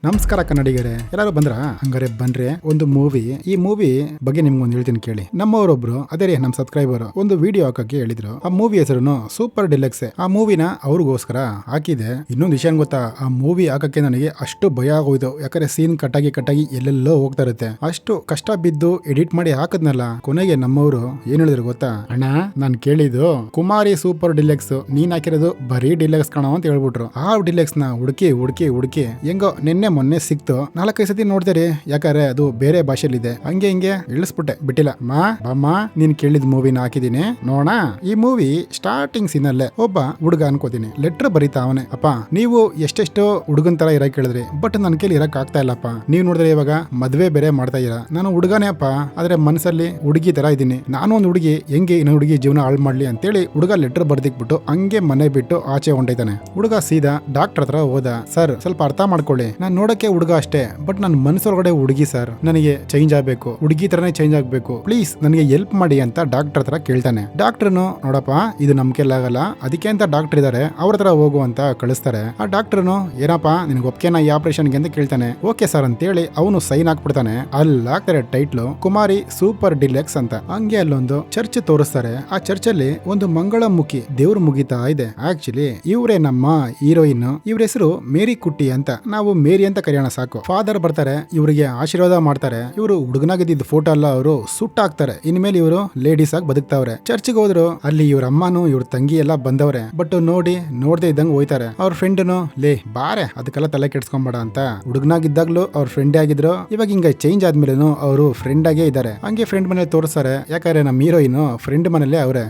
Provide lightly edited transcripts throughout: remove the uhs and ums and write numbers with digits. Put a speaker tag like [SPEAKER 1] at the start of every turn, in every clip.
[SPEAKER 1] ನಮಸ್ಕಾರ ಕನ್ನಡಿಗರೇ, ಎಲ್ಲರೂ ಬಂದ್ರ? ಹಂಗಾರೆ ಬನ್ರಿ ಒಂದು ಮೂವಿ. ಈ ಮೂವಿ ಬಗ್ಗೆ ನಿಮ್ಗೊಂದು ಹೇಳ್ತೀನಿ ಕೇಳಿ. ನಮ್ಮವರೊಬ್ರು ಅದೇ ರೀ ನಮ್ಮ ಸಬ್ಸ್ಕ್ರೈಬರ್ ಒಂದು ವಿಡಿಯೋ ಹಾಕಕ್ಕೆ ಹೇಳಿದ್ರು. ಆ ಮೂವಿ ಹೆಸರು ಸೂಪರ್ ಡಿಲಕ್ಸ್. ಆ ಮೂವಿನ ಅವ್ರಿಗೋಸ್ಕರ ಹಾಕಿದೆ. ಇನ್ನೊಂದು ವಿಷಯ ಗೊತ್ತಾ, ಆ ಮೂವಿ ಹಾಕಕ್ಕೆ ನನಗೆ ಅಷ್ಟು ಭಯ ಆಗೋಯ್ತು. ಯಾಕಂದ್ರೆ ಸೀನ್ ಕಟ್ಟಾಗಿ ಎಲ್ಲೆಲ್ಲೋ ಹೋಗ್ತಾ ಇರುತ್ತೆ. ಅಷ್ಟು ಕಷ್ಟ ಬಿದ್ದು ಎಡಿಟ್ ಮಾಡಿ ಹಾಕದ್ನಲ್ಲ, ಕೊನೆಗೆ ನಮ್ಮವರು ಏನ್ ಹೇಳಿದ್ರು ಗೊತ್ತಾ? ಅಣ್ಣ ನಾನ್ ಕೇಳಿದ್ದು ಕುಮಾರಿ ಸೂಪರ್ ಡಿಲಕ್ಸ್, ನೀನ್ ಹಾಕಿರೋದು ಬರೀ ಡಿಲಕ್ಸ್ ಕಾಣೋ ಅಂತ ಹೇಳ್ಬಿಟ್ರು. ಆ ಡಿಲಕ್ಸ್ ನ ಹುಡುಕಿ ಹೆಂಗೋ ನಿನ್ನೆ ಮೊನ್ನೆ ಸಿಕ್ತು. 4-5 ಸತಿ ನೋಡ್ತೀರಿ, ಯಾಕಂದ್ರೆ ಅದು ಬೇರೆ ಭಾಷೆಲಿದೆ. ಹಂಗೆ ಇಳಿಸ್ಬಿಟ್ಟೆ, ಬಿಟ್ಟಿಲ್ಲ. ಬಾಮ್ಮ ನೀನ್ ಕೇಳಿದ ಮೂವಿನ ಹಾಕಿದೀನಿ ನೋಡ. ಈ ಮೂವಿ ಸ್ಟಾರ್ಟಿಂಗ್ ಸೀನ್ ಅಲ್ಲೇ ಒಬ್ಬ ಹುಡುಗ ಅನ್ಕೋತೀನಿ ಲೆಟರ್ ಬರೀತಾ ಅವನೇ. ಅಪ್ಪ ನೀವು ಎಷ್ಟೆಷ್ಟೋ ಹುಡುಗನ್ ತರ ಇರಕ್ ಹೇಳಿದ್ರಿ, ಬಟ್ ನನ್ ಕೈಲಿ ಇರಕ್ ಆಗ್ತಾ ಇಲ್ಲಪ್ಪ. ನೀವ್ ನೋಡಿದ್ರೆ ಇವಾಗ ಮದ್ವೆ ಬೇರೆ ಮಾಡ್ತಾ ಇರ. ನಾನು ಹುಡುಗನೇ ಅಪ್ಪ, ಆದ್ರೆ ಮನಸ್ಸಲ್ಲಿ ಹುಡುಗಿ ತರ ಇದೀನಿ. ನಾನು ಒಂದು ಹುಡುಗಿ ಹೆಂಗೆ ಇನ್ನೊಂದು ಹುಡುಗಿ ಜೀವನ ಹಾಳು ಮಾಡ್ಲಿ ಅಂತೇಳಿ ಹುಡುಗ ಲೆಟರ್ ಬರ್ದಿಕ್ಬಿಟ್ಟು ಹಂಗೆ ಮನೆ ಬಿಟ್ಟು ಆಚೆ ಹೊಂಟೈತಾನೆ. ಹುಡುಗ ಸೀದಾ ಡಾಕ್ಟರ್ ಹತ್ರ ಹೋದ. ಸರ್ ಸ್ವಲ್ಪ ಅರ್ಥ ಮಾಡ್ಕೊಳ್ಳಿ, ನಾನ್ ನೋಡಕ್ಕೆ ಹುಡುಗ ಅಷ್ಟೇ, ಬಟ್ ನನ್ನ ಮನಸ್ಸೊಳಗಡೆ ಹುಡುಗಿ ಸರ್. ನನಗೆ ಚೇಂಜ್ ಆಗ್ಬೇಕು, ಹುಡುಗಿ ತರನೇ ಚೇಂಜ್ ಆಗ್ಬೇಕು, ಪ್ಲೀಸ್ ನನಗೆ ಹೆಲ್ಪ್ ಮಾಡಿ ಅಂತ ಡಾಕ್ಟರ್ ಹತ್ರ ಕೇಳ್ತಾನೆ. ಡಾಕ್ಟರ್ನು ನೋಡಪ್ಪ ಇದು ನಮ್ ಕೈಲಾಗಲ್ಲ, ಅದಕ್ಕೆ ಅಂತ ಡಾಕ್ಟರ್ ಇದಾರೆ, ಅವ್ರ ಹತ್ರ ಹೋಗು ಅಂತ ಕಳಿಸ್ತಾರೆ. ಆ ಡಾಕ್ಟರ್ನು ಏನಪ್ಪಾ ನಿನ್ಗೆ ಒಪ್ಕೆನಾ ಈ ಆಪರೇಷನ್ಗೆ ಅಂತ ಕೇಳ್ತಾನೆ. ಓಕೆ ಸರ್ ಅಂತೇಳಿ ಅವನು ಸೈನ್ ಹಾಕ್ಬಿಡ್ತಾನೆ. ಅಲ್ಲಿ ಹಾಕ್ತಾರೆ ಟೈಟ್ಲು ಕುಮಾರಿ ಸೂಪರ್ ಡಿಲಕ್ಸ್ ಅಂತ. ಹಂಗೆ ಅಲ್ಲೊಂದು ಚರ್ಚ್ ತೋರಿಸ್ತಾರೆ. ಆ ಚರ್ಚ್ ಅಲ್ಲಿ ಒಂದು ಮಂಗಳಮುಖಿ ದೇವ್ರು ಮುಗಿತಾ ಇದೆ. ಆಕ್ಚುಲಿ ಇವರೇ ನಮ್ಮ ಹೀರೋಯಿನ್. ಇವ್ರ ಹೆಸರು ಮೇರಿ ಕುಟ್ಟಿ ಅಂತ. ನಾವು ಮೇರಿ ಅಂತ ಕರೆಯೋಣ ಸಾಕು. ಫಾದರ್ ಬರ್ತಾರೆ, ಇವರಿಗೆ ಆಶೀರ್ವಾದ ಮಾಡ್ತಾರೆ. ಇವರು ಹುಡುಗನಾಗಿದ್ದ ಫೋಟೋ ಎಲ್ಲ ಅವರು ಸುಟ್ಟ ಹಾಕ್ತಾರೆ. ಇನ್ಮೇಲೆ ಇವರು ಲೇಡೀಸ್ ಆಗಿ ಬದುಕ್ತಾವ್ರೆ. ಚರ್ಚ್ಗೆ ಹೋದ್ರು, ಅಲ್ಲಿ ಇವ್ರ ಅಮ್ಮನು ಇವ್ರ ತಂಗಿ ಎಲ್ಲ ಬಂದವ್ರೆ. ಬಟ್ ನೋಡ್ದೆ ಇದ್ದಂಗೆ ಹೋಯ್ತಾರೆ. ಅವ್ರ ಫ್ರೆಂಡ್ನು ಲೇ ಬಾರೆ ಅದಕ್ಕೆಲ್ಲ ತಲೆ ಕೆಡ್ಸ್ಕೊಂಬೇಡ ಅಂತ. ಹುಡುಗನಾಗಿದ್ದಾಗ್ಲೂ ಅವ್ರ ಫ್ರೆಂಡ್ ಆಗಿದ್ರು, ಇವಾಗ ಹಿಂಗ ಚೇಂಜ್ ಆದ್ಮೇಲೆ ಅವರು ಫ್ರೆಂಡ್ ಆಗೇ ಇದಾರೆ. ಹಂಗೆ ಫ್ರೆಂಡ್ ಮನೇಲಿ ತೋರಿಸ್ತಾರೆ. ಯಾಕಂದ್ರೆ ನಮ್ಮ ಹೀರೋಯಿನ್ ಫ್ರೆಂಡ್ ಮನೇಲೆ ಅವ್ರೆ.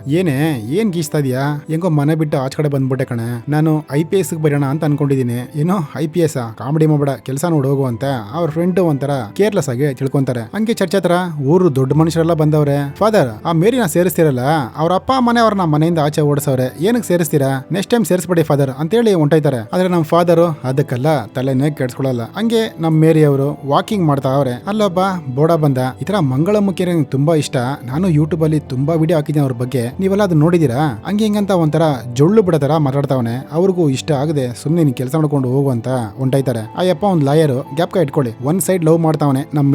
[SPEAKER 1] ಏನ್ ಗೀಸ್ತಾ ಇದೀಯಾ? ಹೆಂಗೋ ಮನೆ ಬಿಟ್ಟು ಆಚ ಕಡೆ ಬಂದ್ಬಿಟ್ಟೆ ಕಣೆ. ನಾನು IPS ಬರೋಣ ಅಂತ ಅನ್ಕೊಂಡಿದೀನಿ. ಏನೋ IPS ಕಾಮಿಡಿ ಮಾಡ್ಬೇಡ, ಕೆಲಸ ನೋಡಿ ಹೋಗು ಅಂತ ಅವ್ರ ಫ್ರೆಂಡ್ ಒಂಥರ ಕೇರ್ಲೆಸ್ ಆಗಿ ತಿಳ್ಕೊಂತಾರೆ. ಹಂಗೆ ಚರ್ಚೆ ಹತ್ರ ಊರು ದೊಡ್ಡ ಮನುಷ್ಯರೆಲ್ಲ ಬಂದವ್ರೆ. ಫಾದರ್ ಆ ಮೇರಿನ ಸೇರಿಸ್ತಿರಲ್ಲ, ಅವ್ರ ಅಪ್ಪ ಮನೆ ಅವ್ರನ್ನ ಮನೆಯಿಂದ ಆಚೆ ಓಡಿಸವ್ರೆ, ಏನಕ್ಕೆ ಸೇರಿಸ್ತೀರಾ? ನೆಕ್ಸ್ಟ್ ಟೈಮ್ ಸೇರಿಸ್ಬೇಡಿ ಫಾದರ್ ಅಂತೇಳಿ ಹೊಂಟೈತಾರೆ. ಆದ್ರೆ ನಮ್ಮ ಫಾದರು ಅದಕ್ಕೆಲ್ಲ ತಲೆನೇ ಕೆಡ್ಸ್ಕೊಳ್ಳಲ್ಲ. ಹಂಗೆ ನಮ್ಮ ಮೇರಿ ಅವರು ವಾಕಿಂಗ್ ಮಾಡ್ತಾ ಅವ್ರೆ. ಅಲ್ಲೊಬ್ಬ ಬೋಡ ಬಂದ. ಈ ತರ ಮಂಗಳಮುಖಿ ತುಂಬಾ ಇಷ್ಟ, ನಾನು ಯೂಟ್ಯೂಬ್ ಅಲ್ಲಿ ತುಂಬಾ ವಿಡಿಯೋ ಹಾಕಿದ್ದೀನಿ ಅವ್ರ ಬಗ್ಗೆ, ನೀವೆಲ್ಲ ಅದು ನೋಡಿದೀರಾ? ಹಂಗೆ ಹಿಂಗಂತ ಒಂಥರ ಜೊಳ್ಳು ಬಿಡತರ ಮಾತಾಡ್ತಾವನೆ. ಅವ್ರಿಗೂ ಇಷ್ಟ ಆಗದೆ ಸುಮ್ನೆ ನೀನ್ ಕೆಲಸ ಮಾಡ್ಕೊಂಡು ಹೋಗು ಅಂತ ಹೊಂಟೈತಾರೆ. ಆ ಯಪ್ಪ ಒಂದು ಲಾಯರ್ ಗ್ಯಾಪ್ಕ ಇಟ್ಕೊಳ್ಳಿ, ಒಂದ್ ಸೈಡ್ ಲವ್ ಮಾಡ್ತಾವನೆ ನಮ್ಮ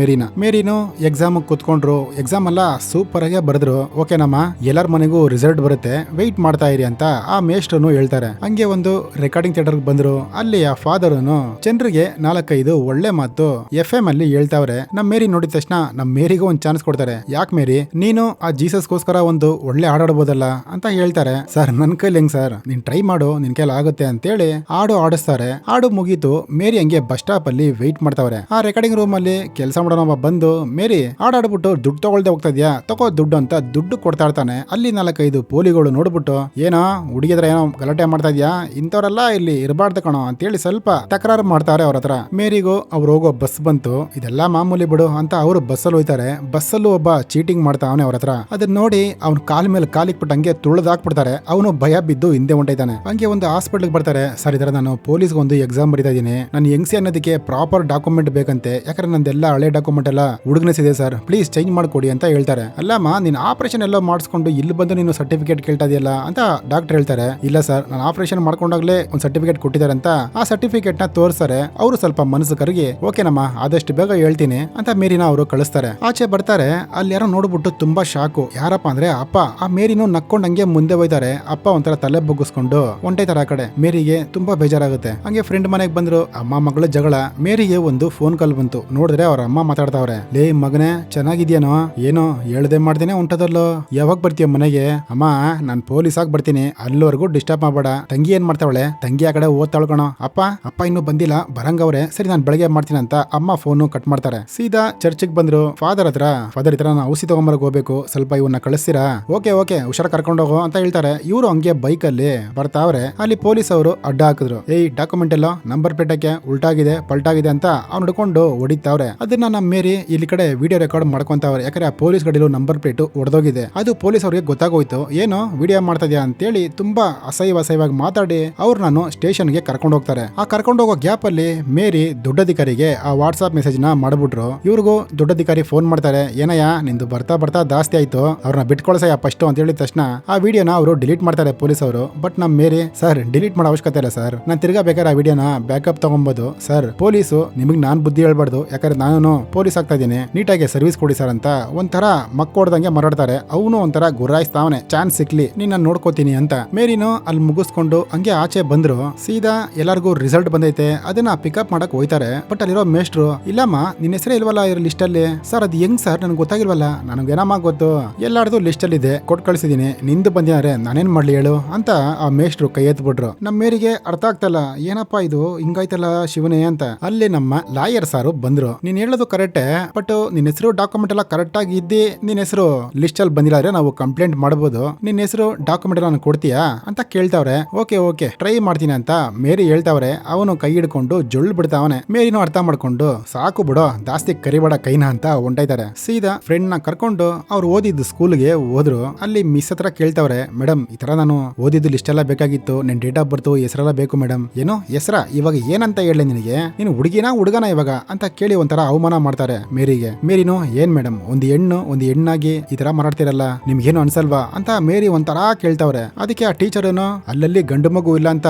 [SPEAKER 1] ಮೇರಿನು ಎಕ್ಸಾಮ್ ಕುತ್ಕೊಂಡ್ರು. ಎಕ್ಸಾಮ್ ಎಲ್ಲ ಸೂಪರ್ ಆಗಿ ಬರೆದ್ರು. ಓಕೆನಮ್ಮ ಎಲ್ಲರ ಮನೆಗೂ ರಿಸಲ್ಟ್ ಬರುತ್ತೆ, ವೆಯ್ಟ್ ಮಾಡ್ತಾ ಇರಿ ಅಂತ ಆ ಮೇಸ್ಟ್ರು ಹೇಳ್ತಾರೆ. ಹಂಗೆ ಒಂದು ರೆಕಾರ್ಡಿಂಗ್ ಥಿಯೇಟರ್ ಬಂದ್ರು. ಅಲ್ಲಿ ಆ ಫಾದರ್ ಜನರಿಗೆ 4-5 ಒಳ್ಳೆ ಮಾತು FM ಅಲ್ಲಿ ಹೇಳ್ತಾವ್ರೆ. ನಮ್ಮ ಮೇರಿ ನೋಡಿದ ತಕ್ಷಣ ನಮ್ಮ ಮೇರಿಗೂ ಒಂದು ಚಾನ್ಸ್ ಕೊಡ್ತಾರೆ. ಯಾಕೆ ಮೇರಿ, ನೀನು ಆ ಜೀಸಸ್ಗೋಸ್ಕರ ಒಂದು ಒಳ್ಳೆ ಹಾಡಾಡ್ಬೋದಲ್ಲ ಅಂತ ಹೇಳ್ತಾರೆ. ಸರ್ ನನ್ ಕೈಲಿ ಹೆಂಗ್ ಸರ್, ನೀನ್ ಟ್ರೈ ಮಾಡು, ನಿನ್ ಕೈಲಿ ಆಗುತ್ತೆ ಅಂತೇಳಿ ಹಾಡು ಆಡಿಸ್ತಾರೆ. ಹಾಡು ಮುಗೀತು. ಮೇರಿ ಹಂಗೆ ಬಸ್ ಸ್ಟಾಪ್ ಅಲ್ಲಿ ವೆಯ್ಟ್ ಮಾಡ್ತಾವ್ರೆ. ಆ ರೆಕಾರ್ಡಿಂಗ್ ರೂಮ್ ಅಲ್ಲಿ ಕೆಲಸ ಮಾಡೋನೊಬ್ಬ ಬಂದು, ಮೇರಿ ಹಾಡಾಡ್ಬಿಟ್ಟು ದುಡ್ಡು ತಗೊಳ್ದೆ ಹೋಗ್ತಾ ಇದ್ಯಾ, ತಗೋ ದುಡ್ಡು ಅಂತ ದುಡ್ಡು ಕೊಡ್ತಾ ಇರ್ತಾನೆ. ಅಲ್ಲಿ 4-5 ಪೋಲಿಗಳು ನೋಡ್ಬಿಟ್ಟು, ಏನೋ ಹುಡುಗಿದ್ರ ಏನೋ ಗಲಾಟೆ ಮಾಡ್ತಾ ಇದ್ಯಾ, ಇಂಥವ್ರೆಲ್ಲ ಇಲ್ಲಿ ಇರಬಾರ್ದು ಕಣೋ ಅಂತೇಳಿ ಸ್ವಲ್ಪ ತಕರಾರು ಮಾಡ್ತಾರೆ ಅವ್ರ ಹತ್ರ. ಮೇರಿಗೂ ಅವ್ರು ಹೋಗೋ ಬಸ್ ಬಂತು. ಇದೆಲ್ಲ ಮಾಮೂಲಿ ಬಿಡು ಅಂತ ಅವರು ಬಸ್ಸಲ್ಲಿ ಹೋಯ್ತಾರೆ. ಬಸ್ಸಲ್ಲೂ ಒಬ್ಬ ಚೀಟಿಂಗ್ ಮಾಡ್ತಾ ಅವನೇ ಅವ್ರ ಹತ್ರ. ಅದನ್ನ ನೋಡಿ ಅವ್ನ ಕಾಲ್ ಮೇಲೆ ಕಾಲಿಕ್ಬಿಟ್ಟು ಹಂಗೆ ತುಳಿದಾಕ್ಬಿಡ್ತಾರೆ. ಅವನು ಭಯ ಬಿದ್ದು ಹಿಂದೆ ಹೊಂಟೈತಾನೆ. ಹಂಗೆ ಒಂದು ಹಾಸ್ಪಿಟಲ್ ಬರ್ತಾರೆ. ಸರ್ ಇದರ ನಾನು ಪೊಲೀಸ್ಗೆ ಒಂದು ಎಕ್ಸಾಮ್ ಬರೀತಾ ಇದೀನಿ, ನಾನು ಹೆಂಗ್ಸಿ ಅನ್ನೋದಕ್ಕೆ ಪ್ರಾಪರ್ ಡಾಕ್ಯುಮೆಂಟ್ ಬೇಕಂತೆ, ಯಾಕಂದ್ರೆ ನಂದೆಲ್ಲ ಹಳೆ ಡಾಕ್ಯುಮೆಂಟ್ ಎಲ್ಲ ಹುಡುಗನೆಸ್ ಇದೆ ಸರ್, ಪ್ಲೀಸ್ ಚೇಂಜ್ ಮಾಡ್ಕೊಡಿ ಅಂತ ಹೇಳ್ತಾರೆ. ಅಲ್ಲಮ್ಮ ನೀನ್ ಆಪರೇಷನ್ ಎಲ್ಲ ಮಾಡಿಸ್ಕೊಂಡು ಇಲ್ಲಿ ಬಂದು ನೀನು ಸರ್ಟಿಫಿಕೇಟ್ ಕೇಳ್ತಾ ಇದೆಯಲ್ಲ ಅಂತ ಡಾಕ್ಟರ್ ಹೇಳ್ತಾರೆ. ಇಲ್ಲ ಸರ್ ನಾನು ಆಪರೇಷನ್ ಮಾಡ್ಕೊಂಡಾಗ್ಲೇ ಒಂದು ಸರ್ಟಿಫಿಕೇಟ್ ಕೊಟ್ಟಿದ್ದಾರೆ ಅಂತ ಆ ಸರ್ಟಿಫಿಕೇಟ್ ನ ತೋರಿಸ್ತಾರೆ. ಅವರು ಸ್ವಲ್ಪ ಮನಸ್ಸು ಕರಗಿ ಓಕೆನಮ್ಮ ಆದಷ್ಟು ಬೇಗ ಹೇಳ್ತೀನಿ ಅಂತ ಮೇರಿನ ಅವರು ಕಳಿಸ್ತಾರೆ. ಆಚೆ ಬರ್ತಾರೆ. ಅಲ್ಲಿ ಯಾರೋ ನೋಡ್ಬಿಟ್ಟು ತುಂಬಾ ಶಾಕು. ಯಾರಪ್ಪ ಅಂದ್ರೆ ಅಪ್ಪ. ಆ ಮೇರಿನೂ ನಕ್ಕೊಂಡು ಹಂಗೆ ಮುಂದೆ ಹೋಯ್ತಾರೆ. ಅಪ್ಪ ಒಂಥರ ತಲೆ ಬಗ್ಗಿಸ್ಕೊಂಡು ಹೊಂಟೈತಾರೆ ಆ ಕಡೆ. ಮೇರಿಗೆ ತುಂಬಾ ಬೇಜಾರಾಗುತ್ತೆ. ಹಂಗೆ ಫ್ರೆಂಡ್ ಮನೆಗೆ ಬಂದ್ರು. ಅಮ್ಮ ಮಗಳ ಜಗಳ. ಮೇರಿಗೆ ಒಂದು ಫೋನ್ ಕಾಲ್ ಬಂತು. ನೋಡಿದ್ರೆ ಅವ್ರ ಅಮ್ಮ ಮಾತಾಡ್ತಾವ್ರೆ. ಲೇ ಮಗನೇ ಚೆನ್ನಾಗಿದ್ಯಾನೋ, ಏನೋ ಹೇಳ್ದೆ ಮಾಡ್ದೇನೆ ಹೊಂಟದಲ್ಲೋ, ಯಾವಾಗ ಬರ್ತೀಯ ಮನೆಗೆ? ಅಮ್ಮ ನಾನ್ ಪೊಲೀಸ್ ಆಗಿ ಬರ್ತೀನಿ, ಅಲ್ಲಿವರೆಗೂ ಡಿಸ್ಟರ್ಬ್ ಮಾಡಬೇಡ. ತಂಗಿ ಏನ್ ಮಾಡ್ತಾವಳೆ? ತಂಗಿ ಆ ಕಡೆ ಓದ್ತಾಳ್ಕಣೋ. ಅಪ್ಪ ಇನ್ನೂ ಬಂದಿಲ್ಲ, ಬರಂಗವ್ರೆ, ಸರಿ ನಾನು ಬೆಳಗ್ಗೆ ಮಾಡ್ತೀನಿ ಅಂತ ಅಮ್ಮ ಫೋನು ಕಟ್ ಮಾಡ್ತಾರೆ. ಸೀದಾ ಚರ್ಚಿಗೆ ಬಂದ್ರು. ಫಾದರ್ ಹತ್ರ ಫಾದರ್ ಇತರ ನಾನು ಔಷಧಿ ತಗೊಂಬರಕ್ ಹೋಗ್ಬೇಕು, ಸ್ವಲ್ಪ ಇವನ್ನ ಕಳಿಸ್ತೀರಾ? ಓಕೆ ಹುಷಾರ ಕರ್ಕೊಂಡು ಹೋಗೋ ಅಂತ ಹೇಳ್ತಾರೆ. ಇವರು ಹಂಗೆ ಬೈಕ್ ಅಲ್ಲಿ ಬರ್ತಾವ್ರೆ. ಅಲ್ಲಿ ಪೊಲೀಸ್ ಅವರು ಅಡ್ಡ ಹಾಕಿದ್ರು. ಏಯ್ ಡಾಕ್ಯುಮೆಂಟ್ ಎಲ್ಲ ನಂಬರ್ ಪ್ಲೇಟಕ್ಕೆ ಉಲ್ಟಾಗಿದೆ ಪಲ್ಟಾಗಿದೆ ಅಂತ ಅವ್ನು ಹಿಡ್ಕೊಂಡು ಹೊಡಿತಾವ್ರೆ. ಅದನ್ನ ನಮ್ಮ ಮೇರಿ ಇಲ್ಲಿ ಕಡೆ ವಿಡಿಯೋ ರೆಕಾರ್ಡ್ ಮಾಡ್ಕೊಂತಾವ್ರೆ. ಯಾಕಂದ್ರೆ ಆ ಪೊಲೀಸ್ ಗಾಡಿಲೂ ನಂಬರ್ ಪ್ಲೇಟ್ ಹೊಡೆದೋಗಿದೆ. ಅದು ಪೊಲೀಸ್ ಅವ್ರಿಗೆ ಗೊತ್ತಾಗೋಯ್ತು. ಏನೋ ವಿಡಿಯೋ ಮಾಡ್ತಾ ಇದೆಯಾ ಅಂತೇಳಿ ತುಂಬಾ ಅಸಹ್ಯವಾಗಿ ಮಾತಾಡಿ ಅವ್ರು ನಾನು ಸ್ಟೇಷನ್ಗೆ ಕರ್ಕೊಂಡು ಹೋಗ್ತಾರೆ. ಆ ಕರ್ಕೊಂಡು ಹೋಗೋ ಗ್ಯಾಪ್ ಅಲ್ಲಿ ಮೇರಿ ದೊಡ್ಡಧಿಕಾರಿಗೆ ಆ ವಾಟ್ಸ್ಆಪ್ ಮೆಸೇಜ್ ನ ಮಾಡ್ಬಿಟ್ರು. ಇವ್ರಿಗೂ ದೊಡ್ಡಧಿಕಾರಿ ಫೋನ್ ಮಾಡ್ತಾರೆ. ಏನಯ್ಯ ನಿಂದು ಬರ್ತಾ ಜಾಸ್ತಿ ಆಯ್ತು, ಅವ್ರನ್ನ ಬಿಟ್ಕೊಳ್ಸಯ್ಯ ಫಸ್ಟ್ ಅಂತ ಹೇಳಿದ ತಕ್ಷಣ ಆ ವಿಡಿಯೋನ ಅವರು ಡಿಲೀಟ್ ಮಾಡ್ತಾರೆ ಪೊಲೀಸ್ ಅವರು. ಬಟ್ ನಮ್ಮ ಮೇರಿ ಸರ್ ಡಿಲೀಟ್ ಮಾಡೋ ಅವಶ್ಯಕತೆ ಇಲ್ಲ ಸರ್, ನಾನು ತಿರ್ಗಾ ಬೇಕಾದ್ರೆ ಆ ವಿಡಿಯೋನ ಬ್ಯಾಕಪ್ ತಗೊಬೋದು. ಸರ್ ಪೊಲೀಸು ನಿಮಗ್ ನಾನ್ ಬುದ್ಧಿ ಹೇಳ್ಬಾರ್ದು, ಯಾಕಂದ್ರೆ ನಾನು ಪೊಲೀಸ್ ಆಗ್ತಾ ಇದೀನಿ, ನೀಟಾಗಿ ಸರ್ವಿಸ್ ಕೊಡಿ ಸರ್ ಅಂತ ಒಂಥರ ಮಕ್ಕೋಡ್ದಂಗೆ ಮಾತಾಡ್ತಾರೆ. ಅವನು ಒಂಥರ ಗುರಾಯಿಸ್ತಾವನೆ, ಚಾನ್ಸ್ ಸಿಕ್ಲಿ ನೀನ್ ನೋಡ್ಕೋತೀನಿ ಅಂತ. ಮೇರಿನು ಅಲ್ಲಿ ಮುಗಿಸ್ಕೊಂಡು ಹಂಗೆ ಆಚೆ ಬಂದ್ರು. ಸೀದಾ ಎಲ್ಲರಿಗೂ ರಿಸಲ್ಟ್ ಬಂದೈತೆ, ಅದನ್ನ ಪಿಕಪ್ ಮಾಡಕ್ ಹೋಯ್ತಾರೆ. ಬಟ್ ಅಲ್ಲಿರೋ ಮೇಸ್ಟ್ರು, ಇಲ್ಲಮ್ಮ ನಿನ್ನ ಹೆಸರೇ ಇಲ್ವಲ್ಲ ಇರೋ ಲಿಸ್ಟ್ ಅಲ್ಲಿ. ಸರ್ ಅದ್ ಹೆಂಗ್ ಸರ್ ನನಗೆ ಗೊತ್ತಾಗಿಲ್ವಲ್ಲ, ನನಗೇನಮ್ಮ ಗೊತ್ತು, ಎಲ್ಲಾರ್ದು ಲಿಸ್ಟ್ ಅಲ್ಲಿ ಇದೆ, ಕೊಟ್ಟು ಕಳ್ಸಿದೀನಿ, ನಿಂದು ಬಂದಿದ್ದಾರೆ, ನಾನೇನ್ ಮಾಡ್ಲಿ ಹೇಳು ಅಂತ ಆ ಮೇಸ್ಟ್ರು ಕೈ ಎತ್ಬಿಟ್ರು. ನಮ್ಮ ಮೇರಿಗೆ ಅರ್ಥ ಆಗ್ತಲ್ಲ, ಏನಪ್ಪಾ ಇದು ಹಿಂಗಾಯ್ತಲ್ಲ ಶಿವನೇ ಅಂತ. ಅಲ್ಲಿ ನಮ್ಮ ಲಾಯರ್ ಸಾರು ಬಂದ್ರು. ನೀನ್ ಹೇಳೋದು ಕರೆಕ್ಟೇ, ಬಟ್ ನಿನ್ನ ಹೆಸರು ಡಾಕ್ಯುಮೆಂಟ್ ಎಲ್ಲ ಕರೆಕ್ಟ್ ಆಗಿ ಇದ್ದಿ ನಿನ್ನ ಹೆಸರು ಲಿಸ್ಟ್ ಅಲ್ಲಿ ಬಂದಿಲ್ಲ ನಾವು ಕಂಪ್ಲೇಂಟ್ ಮಾಡಬಹುದು, ನಿನ್ನ ಹೆಸರು ಡಾಕ್ಯುಮೆಂಟ್ ನಾನು ಕೊಡ್ತೀಯಾ ಅಂತ ಕೇಳ್ತಾವ್ರೆ. ಓಕೆ ಓಕೆ ಟ್ರೈ ಮಾಡ್ತೀನಿ ಅಂತ ಮೇರಿ ಹೇಳ್ತಾವ್ರೆ. ಅವನು ಕೈ ಹಿಡ್ಕೊಂಡು ಜೊಳ್ಳು ಬಿಡ್ತಾವನೆ. ಮೇರಿನೂ ಅರ್ಥ ಮಾಡ್ಕೊಂಡು ಸಾಕು ಬಿಡೋ ಜಾಸ್ತಿ ಕರಿಬೇಡ ಕೈನ ಅಂತ ಹೊಂಟೈತಾರೆ. ಸೀದಾ ಫ್ರೆಂಡ್ ನ ಕರ್ಕೊಂಡು ಅವ್ರು ಓದಿದ್ದು ಸ್ಕೂಲ್ಗೆ ಹೋದ್ರು. ಅಲ್ಲಿ ಮಿಸ್ ಹತ್ರ ಕೇಳ್ತಾವ್ರೆ, ಮೇಡಮ್ ಈ ತರ ನಾನು ಓದಿದ್ದು ಲಿಸ್ಟ್ ಎಲ್ಲ ಬೇಕಾಗಿತ್ತು, ನಿನ್ ಡೇಟ್ ಆಫ್ ಬರ್ತ್ ಹೆಸರೆಲ್ಲ ಬೇಕು ಮೇಡಮ್. ಏನೋ ಹೆಸರ ಇವಾಗ ಏನಂತ ಹೇಳಿ ನಿನಗೆ, ನೀನು ಹುಡುಗನ ಇವಾಗ ಅಂತ ಕೇಳಿ ಒಂಥರ ಅವಮಾನ ಮಾಡ್ತಾರೆ ಮೇರಿಗೆ. ಮೇರಿನು ಏನ್ ಮೇಡಮ್ ಒಂದು ಹೆಣ್ಣಾಗಿ ಈ ತರ ಮಾತಾಡ್ತಿರಲ್ಲ, ನಿಮ್ಗೇನು ಅನ್ಸಲ್ವಾ ಅಂತ ಮೇರಿ ಒಂಥರ ಕೇಳ್ತಾವ್ರೆ. ಅದಕ್ಕೆ ಆ ಟೀಚರ್ನು ಅಲ್ಲಲ್ಲಿ ಗಂಡು ಮಗು ಇಲ್ಲ ಅಂತ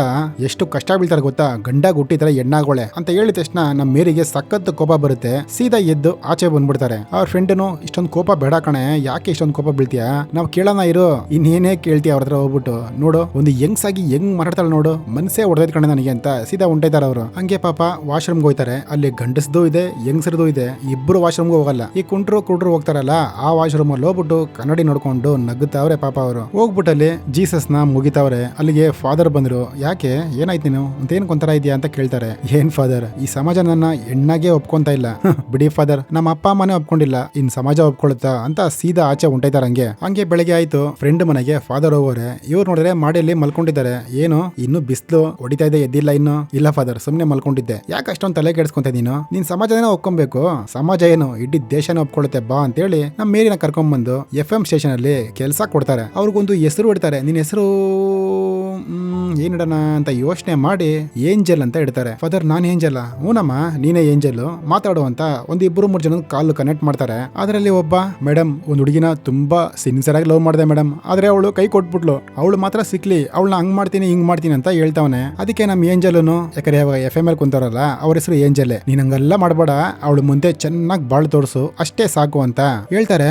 [SPEAKER 1] ಎಷ್ಟು ಕಷ್ಟ ಬೀಳ್ತಾರೆ ಗೊತ್ತಾ, ಗಂಡಾಗ ಹುಟ್ಟಿತರ ಹೆಣ್ಣಾಗೋಳೆ ಅಂತ ಹೇಳಿದ ತಕ್ಷಣ ನಮ್ಮ ಮೇರಿಗೆ ಸಖತ್ ಕೋಪ ಬರುತ್ತೆ. ಸೀದಾ ಎದ್ದು ಆಚೆ ಬಂದ್ಬಿಡ್ತಾರೆ. ಅವ್ರ ಫ್ರೆಂಡ್ನು ಇಷ್ಟೊಂದು ಕೋಪ ಬೇಡ ಕಣೆ, ಯಾಕೆ ಇಷ್ಟೊಂದು ಕೋಪ ಬೀಳ್ತೀಯಾ, ನಾವ್ ಕೇಳೋಣ ಇರು, ಇನ್ನೇನೇ ಕೇಳ್ತೀಯ ಅವ್ರ ಹತ್ರ ಹೋಗ್ಬಿಟ್ಟು, ನೋಡು ಒಂದು ಯಂಗ್ಸಾಗಿ ಹೆಂಗ್ ಮಾತಾಡ್ತಾಳೆ ನೋಡು, ಮನ್ಸೇ ಹೊಡೆದೈತ್ ಕಣೆ ನನಗೆ ಅಂತ ಸೀದಾ ಹೊಂಟೈತಾರ ಅವರು. ಹಂಗೆ ಪಾಪ ವಾಶ್ರೂಮ್ಗೆ ಹೋಯ್ತಾರೆ. ಅಲ್ಲಿ ಗಂಡಸ್ದು ಇದೆ ಯಂಗ್ಸರ್ದು ಇದೆ, ಇಬ್ರು ವಾಶ್ರೂಮ್ಗೆ ಹೋಗಲ್ಲ. ಈ ಕುಂಟ್ರು ಹೋಗ್ತಾರಲ್ಲ ಆ ವಾಶ್ರೂಮ್ ಅಲ್ಲಿ ಹೋಗ್ಬಿಟ್ಟು ಕನ್ನಡಿ ನೋಡ್ಕೊಂಡು ನಗ್ಗುತ್ತಾವ್ರೆ ಪಾಪ ಅವರು. ಹೋಗ್ಬಿಟ್ಟಲ್ಲಿ ಜೀಸಸ್ ನ ಮುಗಿತಾವ್ರೆ. ಅಲ್ಲಿಗೆ ಫಾದರ್ ಬಂದ್ರು. ಯಾಕೆ ಏನಾಯ್ತು ನೀನು ಅಂತ ಏನ್ ಕೊಂತರ ಇದೆಯಾ ಅಂತ ಕೇಳ್ತಾರೆ. ಏನ್ ಫಾದರ್ ಈ ಸಮಾಜ ನನ್ನ ಹೆಣ್ಣಾಗೆ ಒಪ್ಕೊಂತ ಇಲ್ಲ, ಬಿಡಿ ಫಾದರ್ ನಮ್ಮ ಅಪ್ಪ ಅಮ್ಮನೇ ಒಪ್ಕೊಂಡಿಲ್ಲ, ಇನ್ ಸಮಾಜ ಒಪ್ಕೊಳುತ್ತಾ ಅಂತ ಸೀದಾ ಆಚೆ ಹೊಂಟೈತಾರ. ಹಂಗೆ ಬೆಳಗ್ಗೆ ಆಯ್ತು, ಫ್ರೆಂಡ್ ಮನೆಗೆ ಫಾದರ್ ಹೋಗೋರೆ. ಇವ್ರು ನೋಡಿದ್ರೆ ಮಾಡಿಯಲ್ಲಿ ಮಲ್ಕೊಂಡಿದ್ದಾರೆ. ಏನು ಇನ್ನು ಬಿಸ್ಲು ಹೊಡಿತಾ ಇದೆ, ಎದ್ದಿಲ್ಲ ಇನ್ನು. ಇಲ್ಲ ಫಾದರ್ ಸುಮ್ನೆ ಮಲ್ಕೊಂಡಿದ್ದೆ, ಯಾಕೆ ಅಷ್ಟೊಂದು ತಲೆ ಕೆಡಿಸ್ಕೊಂತ ನೀನು, ನೀನ್ ಸಮಾಜನೇ ಒಪ್ಕೊಬೇಕು, ಸಮಾಜ ಏನು ಇಡೀ ದೇಶನೇ ಒಪ್ಕೊಳ್ಳುತ್ತೆ ಬಾ ಅಂತೇಳಿ ನಮ್ಮ ಮೇರಿನ ಕರ್ಕೊಂಡ್ ಬಂದು FM ಸ್ಟೇಷನ್ ಅಲ್ಲಿ ಕೆಲಸ ಕೊಡ್ತಾರೆ. ಅವ್ರಿಗೊಂದು ಹೆಸರು ಇಡ್ತಾರೆ. ನಿನ್ ಹೆಸರು ಏನಿಡೋಣ ಅಂತ ಯೋಚನೆ ಮಾಡಿ ಏಂಜಲ್ ಅಂತ ಇಡ್ತಾರೆ. ಫಾದರ್ ನಾನ್ ಏಂಜಲ್, ಹೂನಮ್ಮ ನೀನೇ ಏಂಜಲ್, ಮಾತಾಡು ಅಂತ ಒಂದ್ 2-3 ಜನ ಕಾಲ್ ಕನೆಕ್ಟ್ ಮಾಡ್ತಾರೆ. ಅದರಲ್ಲಿ ಒಬ್ಬ ಮೇಡಮ್ ಒಂದ್ ಹುಡುಗಿನ ತುಂಬಾ ಸಿನ್ಸಿಯರ್ ಆಗಿ ಲವ್ ಮಾಡಿದೆ ಮೇಡಮ್, ಆದ್ರೆ ಅವಳು ಕೈ ಕೊಟ್ಬಿಟ್ಲು, ಅವಳು ಮಾತ್ರ ಸಿಕ್ಲಿ, ಅವಳನ್ನ ಹಂಗ್ ಮಾಡ್ತೀನಿ ಹಿಂಗ್ ಮಾಡ್ತೀನಿ ಅಂತ ಹೇಳ್ತಾವನೆ. ಅದಕ್ಕೆ ನಮ್ ಏಂಜಲ್ನು, ಯಾಕಂದ್ರೆ FM ಅಲ್ಲಿ ಕುಂತಾರಲ್ಲ ಅವ್ರ ಹೆಸರು ಏಂಜಲ್, ನೀನ್ ಹಂಗೆಲ್ಲ ಮಾಡ್ಬೇಡ, ಅವಳು ಮುಂದೆ ಚೆನ್ನಾಗಿ ಬಾಳ್ ತೋರ್ಸು ಅಷ್ಟೇ ಸಾಕು ಅಂತ ಹೇಳ್ತಾರೆ.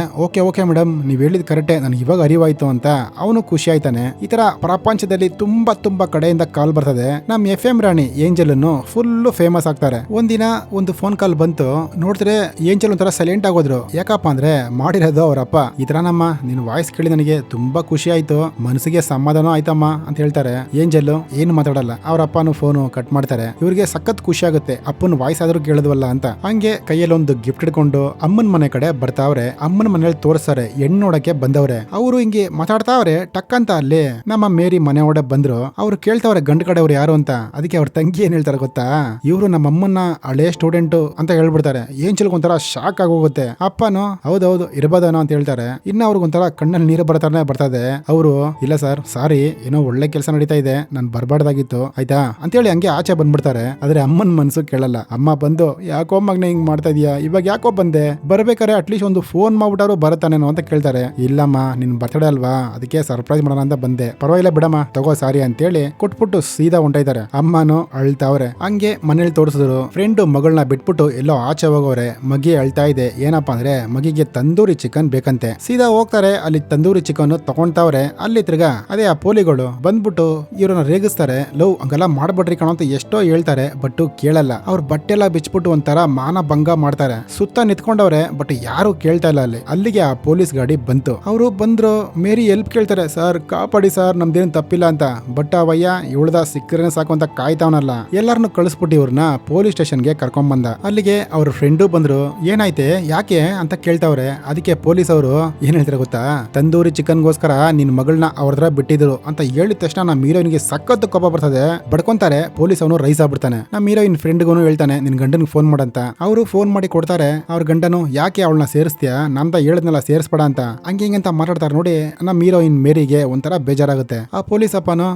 [SPEAKER 1] ಓಕೆ ಮೇಡಮ್ ನೀವ್ ಹೇಳಿದ್ ಕರೆಕ್ಟೇ, ನನ್ಗೆ ಇವಾಗ ಅರಿವಾಯ್ತು ಅಂತ ಅವನು ಖುಷಿ ಆಯ್ತಾನೆ. ಈ ತರ ಪ್ರಪಂಚದಲ್ಲಿ ತುಂಬಾ ಕಡೆಯಿಂದ ಕಾಲ್ ಬರ್ತದೆ. ನಮ್ FM ರಾಣಿ ಏಂಜಲ್ ಫುಲ್ ಫೇಮಸ್ ಆಗ್ತಾರೆ. ಒಂದಿನ ಒಂದು ಫೋನ್ ಕಾಲ್ ಬಂತು. ನೋಡಿದ್ರೆ ಏಂಜಲ್ ಒಂಥರ ಸೈಲೆಂಟ್ ಆಗೋದ್ರು. ಯಾಕಪ್ಪ ಅಂದ್ರೆ ಮಾಡಿರೋದು ಅವರಪ್ಪ. ಈ ತರ ನಮ್ಮ ನಿನ್ ವಾಯ್ಸ್ ಕೇಳಿ ನನಗೆ ತುಂಬಾ ಖುಷಿ ಆಯ್ತು, ಮನಸ್ಸಿಗೆ ಸಮಾಧಾನ ಆಯ್ತಮ್ಮ ಅಂತ ಹೇಳ್ತಾರೆ. ಏಂಜಲ್ ಏನು ಮಾತಾಡಲ್ಲ. ಅವ್ರ ಅಪ್ಪನು ಫೋನು ಕಟ್ ಮಾಡ್ತಾರೆ. ಇವ್ರಿಗೆ ಸಖತ್ ಖುಷಿ ಆಗುತ್ತೆ, ಅಪ್ಪನ ವಾಯ್ಸ್ ಆದ್ರೂ ಕೇಳಿದ್ವಲ್ಲ ಅಂತ. ಹಂಗೆ ಕೈಯಲ್ಲಿ ಒಂದು ಗಿಫ್ಟ್ ಇಟ್ಕೊಂಡು ಅಮ್ಮನ ಮನೆ ಕಡೆ ಬರ್ತಾವ್ರೆ. ಅಮ್ಮನ ಮನೇಲಿ ತೋರಿಸ್ತಾರೆ, ಹೆಣ್ಣು ನೋಡಕ್ಕೆ ಬಂದವ್ರೆ. ಅವರು ಹಿಂಗೆ ಮಾತಾಡ್ತಾವ್ರೆ. ಟಕ್ ಅಂತ ಅಲ್ಲಿ ನಮ್ಮ ಮೇರಿ ಮನೆ ಒಡೆ ಬಂದ್ರು. ಅವ್ರು ಕೇಳ್ತಾವ್ರೆ ಗಂಡು ಕಡೆ ಅವ್ರು ಯಾರು ಅಂತ. ಅದಕ್ಕೆ ಅವ್ರ ತಂಗಿ ಏನ್ ಹೇಳ್ತಾರೆ ಗೊತ್ತಾ, ಇವ್ರು ನಮ್ಮ ಅಮ್ಮನ ಹಳೆ ಸ್ಟೂಡೆಂಟ್ ಅಂತ ಹೇಳ್ಬಿಡ್ತಾರೆ. ಏಂಜಲ್ ಒಂಥರ ಶಾಕ್ ಆಗೋಗುತ್ತೆ. ಅಪ್ಪನು ಹೌದೌದು ಇರ್ಬೋದೇನೋ ಅಂತ ಹೇಳ್ತಾರೆ. ಇನ್ನ ಅವ್ರಿಗೊಂಥರ ಕಣ್ಣಲ್ಲಿ ನೀರು ಬರ್ತದೆ. ಅವರು ಇಲ್ಲ ಸರ್ ಸಾರಿ, ಏನೋ ಒಳ್ಳೆ ಕೆಲಸ ನಡೀತಾ ಇದೆ, ನಾನು ಬರ್ಬಾರ್ದಾಗಿತ್ತು ಆಯ್ತಾ ಅಂತೇಳಿ ಹಂಗೆ ಆಚೆ ಬಂದ್ಬಿಡ್ತಾರೆ. ಆದ್ರೆ ಅಮ್ಮನ ಮನ್ಸು ಕೇಳಲ್ಲ. ಅಮ್ಮ ಬಂದು ಯಾಕೋ ಮಗನ ಹಿಂಗ್ ಮಾಡ್ತಾ ಇದೀಯಾ, ಇವಾಗ ಯಾಕೋ ಬಂದೆ, ಬರ್ಬೇಕಾರೆ ಅಟ್ಲೀಸ್ಟ್ ಒಂದು ಫೋನ್ ಮಾಡ್ಬಿಟ್ಟಾರು ಬರುತ್ತಾನೇನೋ ಅಂತ ಕೇಳ್ತಾರೆ. ಇಲ್ಲಮ್ಮ ನಿನ್ ಬರ್ತಡೇ ಅಲ್ವಾ, ಅದಕ್ಕೆ ಸರ್ಪ್ರೈಸ್ ಮಾಡೋಣ ಅಂತ ಬಂದೆ, ಪರವಾಗಿಲ್ಲ ಬಿಡಮ್ಮ ತಗೋ ಸಾರಿ ಅಂತೇಳಿ ಕೊಟ್ಬಿಟ್ಟು ಸೀದಾ ಹೊಂಟೈತಾರೆ. ಅಮ್ಮನು ಅಳ್ತಾವ್ರೆ. ಹಂಗೆ ಮನೇಲಿ ತೋರಿಸಿದ್ರು. ಫ್ರೆಂಡ್ ಮಗಳನ್ನ ಬಿಟ್ಬಿಟ್ಟು ಎಲ್ಲೋ ಆಚೆ ಹೋಗೋರೆ. ಮಗಿ ಅಳ್ತಾ ಇದೆ. ಏನಪ್ಪಾ ಅಂದ್ರೆ ಮಗಿಗೆ ತಂದೂರಿ ಚಿಕನ್ ಬೇಕಂತೆ. ಸೀದಾ ಹೋಗ್ತಾರೆ. ಅಲ್ಲಿ ತಂದೂರಿ ಚಿಕನ್ ತಗೊಂತಾವ್ರೆ. ಅಲ್ಲಿ ತಿರ್ಗಾ ಅದೇ ಆ ಪೋಲಿಗಳು ಬಂದ್ಬಿಟ್ಟು ಇವ್ರನ್ನ ರೇಗಿಸ್ತಾರೆ. ಲವ್ ಹಂಗೆಲ್ಲ ಮಾಡ್ಬಿಡ್ರಿ ಕಣೋ ಅಂತ ಎಷ್ಟೋ ಹೇಳ್ತಾರೆ, ಬಟ್ ಕೇಳಲ್ಲ. ಅವ್ರ ಬಟ್ಟೆ ಎಲ್ಲ ಬಿಚ್ಬಿಟ್ಟು ಒಂಥರ ಮಾನ ಭಂಗ ಮಾಡ್ತಾರೆ. ಸುತ್ತ ನಿಂತ್ಕೊಂಡವ್ರೆ, ಬಟ್ ಯಾರು ಕೇಳ್ತಾ ಇಲ್ಲ. ಅಲ್ಲಿಗೆ ಆ ಪೊಲೀಸ್ ಗಾಡಿ ಬಂತು. ಅವರು ಬಂದ್ರು. ಮೇರಿ ಹೆಲ್ಪ್ ಕೇಳ್ತಾರೆ. ಸರ್ ಕಾಪಾಡಿ ಸರ್, ನಮ್ದೇನು ತಪ್ಪಿಲ್ಲ ಅಂತ. ಬಟ್ ಅವಯ್ಯ ಇವಳ್ದ ಸಿಕ್ಕರೇನೆ ಸಾಕು ಅಂತ ಕಾಯ್ತಾವನಲ್ಲ. ಎಲ್ಲಾರನ್ನು ಕಳಿಸ್ಬಿಟ್ಟು ಇವ್ರನ್ನ ಪೊಲೀಸ್ ಸ್ಟೇಷನ್ಗೆ ಕರ್ಕೊಂಡ್ ಬಂದ. ಅಲ್ಲಿಗೆ ಅವ್ರ ಫ್ರೆಂಡು ಬಂದ್ರು. ಏನಾಯ್ತೆ ಯಾಕೆ ಅಂತ ಕೇಳ್ತಾವ್ರೆ. ಅದಕ್ಕೆ ಪೊಲೀಸ್ ಅವರು ಏನ್ ಹೇಳ್ತಾರೆ ಗೊತ್ತಾ, ತಂದೂರಿ ಚಿಕನ್ಗೋಸ್ಕರ ನಿನ್ ಮಗಳನ್ನ ಅವ್ರದ್ರ ಬಿಟ್ಟಿದ್ರು ಅಂತ ಹೇಳಿದ ತಕ್ಷಣ ನಮ್ಮ ಹೀರೋಯಿನ್ಗೆ ಸಖತ್ ಕೋಪ ಬರ್ತದೆ. ಬಡ್ಕೊಂತಾರೆ. ಪೊಲೀಸ್ ಅವನು ರೈಸ್ ಆಗ್ಬಿಡ್ತಾನೆ. ನಮ್ಮ ಹೀರೋಯಿನ್ ಫ್ರೆಂಡ್ಗೂ ಹೇಳ್ತಾನೆ ನಿನ್ ಗಂಡನ್ ಫೋನ್ ಮಾಡಂತ. ಅವರು ಫೋನ್ ಮಾಡಿ ಕೊಡ್ತಾರೆ. ಅವ್ರ ಗಂಡನು ಯಾಕೆ ಅವಳನ್ನ ಸೇರಿಸ್ತೀಯಾ, ನಮ್ದ ಹೇಳದ್ನೆಲ್ಲ ಸೇರಿಸ್ಬೇಡ ಅಂತ ಹಂಗೆ ಹಿಂಗಂತ ಮಾತಾಡ್ತಾರೆ. ನೋಡಿ ನಮ್ಮ ಹೀರೋಯಿನ್ ಮೇರಿಗೆ ಒಂಥರ ಬೇಜಾರಾಗುತ್ತೆ. ಆ ಪೊಲೀಸ್ ಅಪ್ಪನು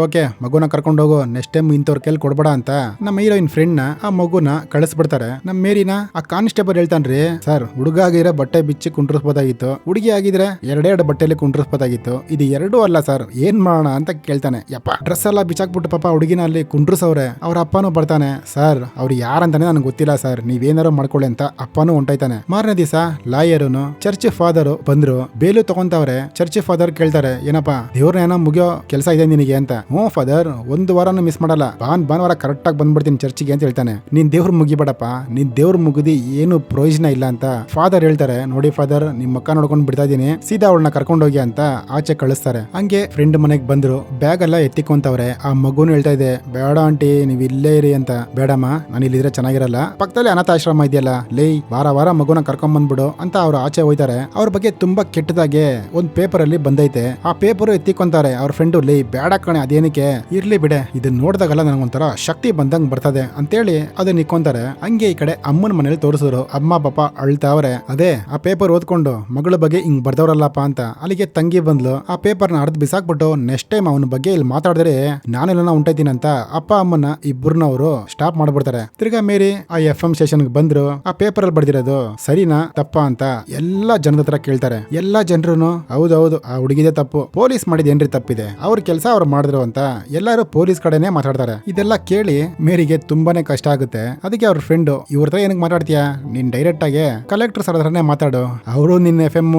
[SPEAKER 1] ಓಕೆ ಮಗುನ ಕರ್ಕೊಂಡು ಹೋಗು, ನೆಕ್ಸ್ಟ್ ಟೈಮ್ ಇಂಥವ್ರ ಕೈಲಿ ಕೊಡ್ಬೇಡ ಅಂತ ನಮ್ಮ ಹೀರೋಯಿನ್ ಫ್ರೆಂಡ್ ನ ಆ ಮಗುನ ಕಳಿಸ್ಬಿಡ್ತಾರೆ. ನಮ್ಮ ಮೇರಿನ ಆ ಕಾನ್ಸ್ಟೇಬಲ್ ಹೇಳ್ತಾನ್ರಿ, ಸರ್ ಹುಡುಗ ಆಗಿದ್ರೆ ಬಟ್ಟೆ ಬಿಚ್ಚಿ ಕುಂಡ್ರಿಸ್ಬೋದಾಗಿತ್ತು, ಹುಡುಗಿ ಆಗಿದ್ರೆ ಎರಡೆರಡು ಬಟ್ಟೆಯಲ್ಲಿ ಕುಂಡ್ರಿಸ್ಬೋದಾಗಿತ್ತು, ಇದು ಎರಡೂ ಅಲ್ಲ ಸರ್, ಏನ್ ಮಾಡೋಣ ಅಂತ ಕೇಳ್ತಾನೆ. ಯಪ್ಪ ಡ್ರೆಸ್ ಎಲ್ಲ ಬಿಚ್ಚಾಕ್ಬಿಟ್ಟು ಪಾಪ ಹುಡುಗಿನ ಅಲ್ಲಿ ಕುಂಡ್ರಿಸವ್ರೆ. ಅವ್ರ ಅಪ್ಪನೂ ಬರ್ತಾನೆ, ಸರ್ ಅವ್ರು ಯಾರಂತಾನೆ ನನಗೆ ಗೊತ್ತಿಲ್ಲ ಸರ್, ನೀವೇನಾರು ಮಾಡ್ಕೊಳ್ಳಿ ಅಂತ ಅಪ್ಪನೂ ಹೊಂಟೈತಾನೆ. ಮಾರನೇ ದಿವಸ ಲಾಯರ್ನು ಚರ್ಚ್ ಫಾದರ್ ಬಂದ್ರು, ಬೇಲು ತಗೊಂತವ್ರೆ. ಚರ್ಚ್ ಫಾದರ್ ಕೇಳ್ತಾರೆ, ಏನಪ್ಪಾ ದೇವ್ರನ್ನ ಏನೋ ಮುಗಿಯೋ ಕೆಲಸ ಇದೆ ನಿನಗೆ ಅಂತ. ಹ್ಞೂ ಫಾದರ್, ಒಂದು ವಾರನೂ ಮಿಸ್ ಮಾಡಲ್ಲ, ಭಾನುವಾರ ಕರೆಕ್ಟ್ ಆಗಿ ಬಂದ್ಬಿಡ್ತೀನಿ ಚರ್ಚಿಗೆ ಅಂತ ಹೇಳ್ತಾನೆ. ನೀನ್ ದೇವ್ರ ಮುಗಿಬೇಡಪ್ಪ, ನೀನ್ ದೇವ್ರ ಮುಗಿದಿ ಏನು ಪ್ರಯೋಜನ ಇಲ್ಲ ಅಂತ ಫಾದರ್ ಹೇಳ್ತಾರೆ. ನೋಡಿ ಫಾದರ್, ನಿಮ್ ಮಕ್ಕ ನೋಡ್ಕೊಂಡು ಬಿಡ್ತಾ ಇದೀನಿ, ಸೀದಾ ಅವಳನ್ನ ಕರ್ಕೊಂಡೋಗಿ ಅಂತ ಆಚೆ ಕಳಿಸ್ತಾರೆ. ಹಂಗೆ ಫ್ರೆಂಡ್ ಮನೆಗೆ ಬಂದ್ರು, ಬ್ಯಾಗ್ ಎಲ್ಲ ಎತ್ತಿಕೊಂತವ್ರೆ. ಆ ಮಗುನು ಹೇಳ್ತಾ ಇದೆ, ಬೇಡ ಆಂಟಿ ನೀವ್ ಇಲ್ಲೇ ಇರಿ ಅಂತ. ಬೇಡಮ್ಮ, ನಾನು ಇಲ್ಲಿದ್ರೆ ಚೆನ್ನಾಗಿರಲ್ಲ, ಪಕ್ಕದಲ್ಲಿ ಅನಾಥಾಶ್ರಮ ಇದೆಯಲ್ಲ, ಲೇ ವಾರ ಮಗುನ ಕರ್ಕೊಂಡ್ ಬಂದ್ಬಿಡು ಅಂತ ಅವ್ರು ಆಚೆ ಹೋಯ್ತಾರೆ. ಅವ್ರ ಬಗ್ಗೆ ತುಂಬಾ ಕೆಟ್ಟದಾಗೆ ಒಂದ್ ಪೇಪರ್ ಅಲ್ಲಿ ಬಂದೈತೆ. ಆ ಪೇಪರ್ ಎತ್ತಿಕೊಂತಾರೆ. ಅವ್ರ ಫ್ರೆಂಡು, ಲೇ ಬೇಡ ಕಣೆ, ಅದೇನಕ್ಕೆ, ಇರ್ಲಿ ಬಿಡೆ, ಇದನ್ನ ನೋಡ್ದಾಗಲ್ಲ ನನಗೊಂಥರ ಶಕ್ತಿ ಬಂದಂಗ್ ಬರ್ತದೆ ಅಂತೇಳಿ ಅದನ್ನ ಇಕ್ಕೊಂತಾರೆ. ಹಂಗೆ ಈ ಕಡೆ ಅಮ್ಮನ ಮನೇಲಿ ತೋರಿಸಿದ್ರು. ಅಮ್ಮ ಪಾಪ ಅಳ್ತಾವ್ರೆ. ಅದೇ ಆ ಪೇಪರ್ ಓದ್ಕೊಂಡು ಮಗಳ ಬಗ್ಗೆ ಹಿಂಗ್ ಬರ್ದವ್ರಲ್ಲಪ್ಪ ಅಂತ. ಅಲ್ಲಿಗೆ ತಂಗಿ ಬಂದ್ಲು. ಆ ಪೇಪರ್ನ ಅರ್ಧ ಬಿಸಾಕ್ಬಿಟ್ಟು ನೆಕ್ಸ್ಟ್ ಟೈಮ್ ಅವನ ಬಗ್ಗೆ ಇಲ್ಲಿ ಮಾತಾಡಿದ್ರೆ ನಾನೆಲ್ಲ ಉಂಟೈತೀನಿ ಅಂತ ಅಪ್ಪ ಅಮ್ಮನ ಇಬ್ಬರನ್ನವರು ಸ್ಟಾಪ್ ಮಾಡ್ಬಿಡ್ತಾರೆ. ತಿರ್ಗಾ ಮೇರಿ ಆ FM ಸ್ಟೇಷನ್ಗೆ ಬಂದ್ರು. ಆ ಪೇಪರ್ ಅಲ್ಲಿ ಬರ್ದಿರೋದು ಸರಿನಾ ತಪ್ಪಾ ಅಂತ ಎಲ್ಲಾ ಜನದ ಹತ್ರ ಕೇಳ್ತಾರೆ. ಎಲ್ಲಾ ಜನರು ಹೌದೌದು ಆ ಹುಡುಗಿದೇ ತಪ್ಪು, ಪೊಲೀಸ್ ಮಾಡಿದೇನ್ರಿ ತಪ್ಪಿದೆ, ಅವ್ರ ಕೆಲಸ ಅವ್ರು ಮಾಡಿದ್ರು ಅಂತ ಎಲ್ಲಾರು ಪೊಲೀಸ್ ಕಡೆನೆ ಮಾತಾಡ್ತಾರೆ. ಇದೆಲ್ಲ ಕೇಳಿ ಮೇರಿಗೆ ತುಂಬಾನೇ ಕಷ್ಟ ಆಗುತ್ತೆ. ಅದಕ್ಕೆ ಅವ್ರ ಫ್ರೆಂಡ್, ಇವ್ರ ಹತ್ರ ಏನಕ್ಕೆ ಮಾತಾಡ್ತೀಯಾ, ನೀನ್ ಡೈರೆಕ್ಟ್ ಆಗಿ ಕಲೆಕ್ಟರ್ ಸರ್ ಹತ್ರನೇ ಮಾತಾಡು, ಅವರು ನಿನ್ನ FM